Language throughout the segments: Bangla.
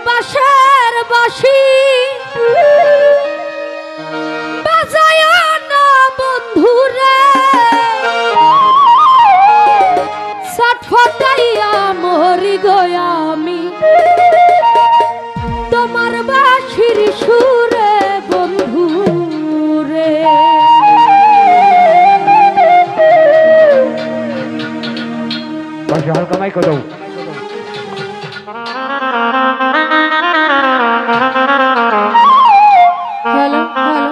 বাঁশের বাঁশি বাজায় না বন্ধুরে ছটফটাইয়া মরি গয়া আমি তোমার বাঁশির সুরে বন্ধুরে। বাঁশি হালকা মাইক দাও। হ্যালো হ্যালো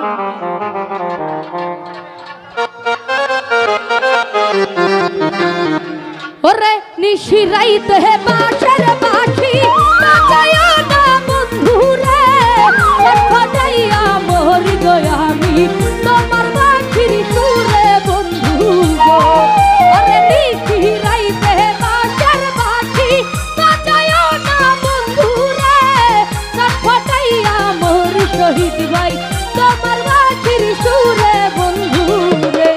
ওরে নিশিরাইতে বাঁশের বাঁশি বাজায় না বন্ধুরে ছটফটাইয়া মরি গয়া আমি তোমার বাঁশির সুরে বন্ধু গো। ওরে নিশিরাইতে বাঁশের বাঁশি বাজায় না বন্ধুরে ছটফটাইয়া মরি শহীদ ভাই তোমার বাঁশির সুরে বন্ধুরে।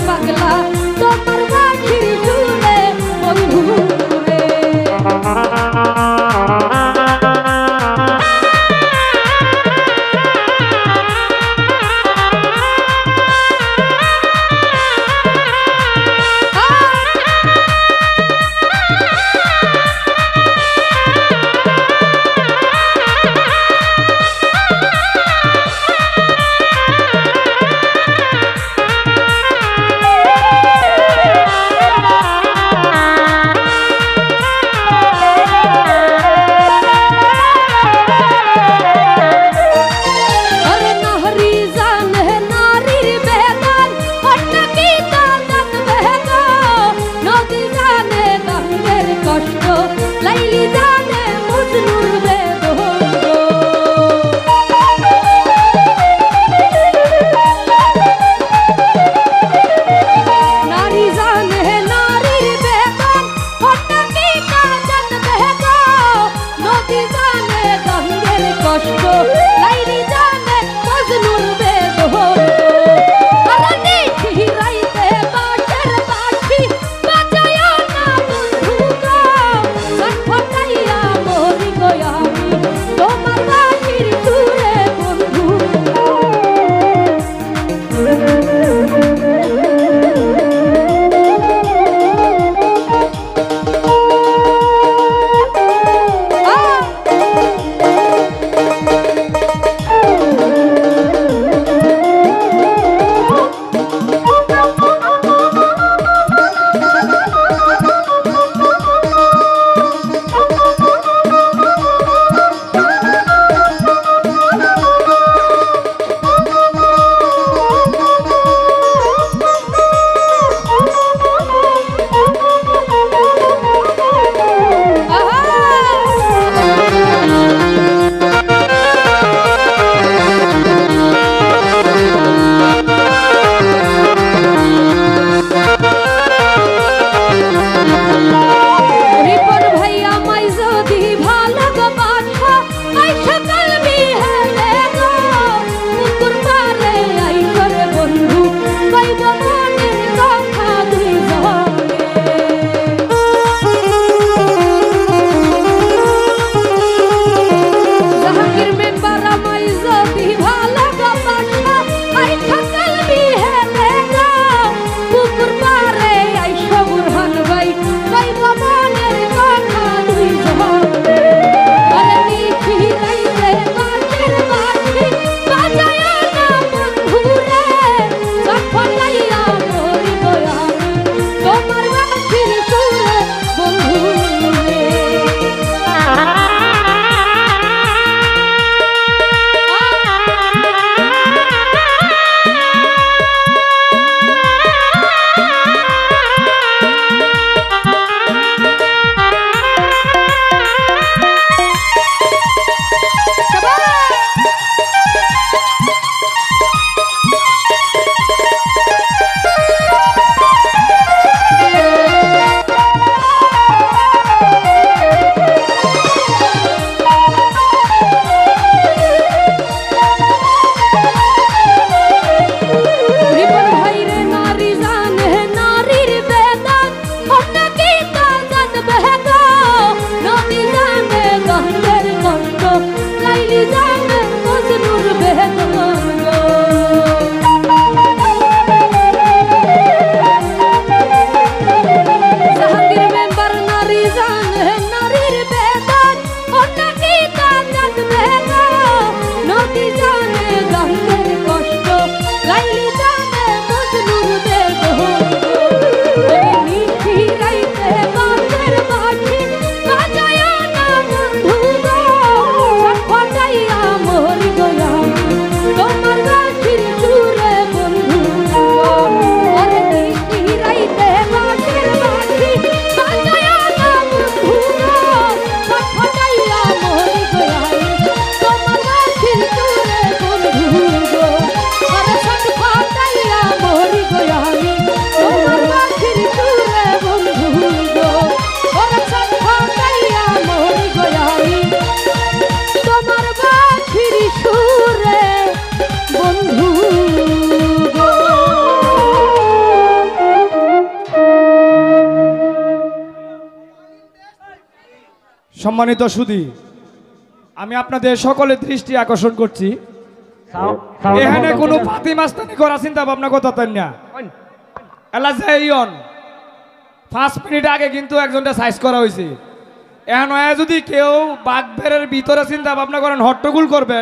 পাগলা তোমার বাঁশির সুরে বন্ধুরে। সম্মানিত সুধী, আমি আপনাদের সকলের দৃষ্টি আকর্ষণ করছি, এখানে কোনো পাতি মাস্তানি করা চিন্তা ভাবনা করতেন না। এলা যাইন 5 মিনিট আগে কিন্তু একজনটা সাইজ করা হয়েছে। এখন যদি কেউ বাঘ বেড়ের ভিতরে চিন্তা ভাবনা করেন, হট্টগোল করবেন,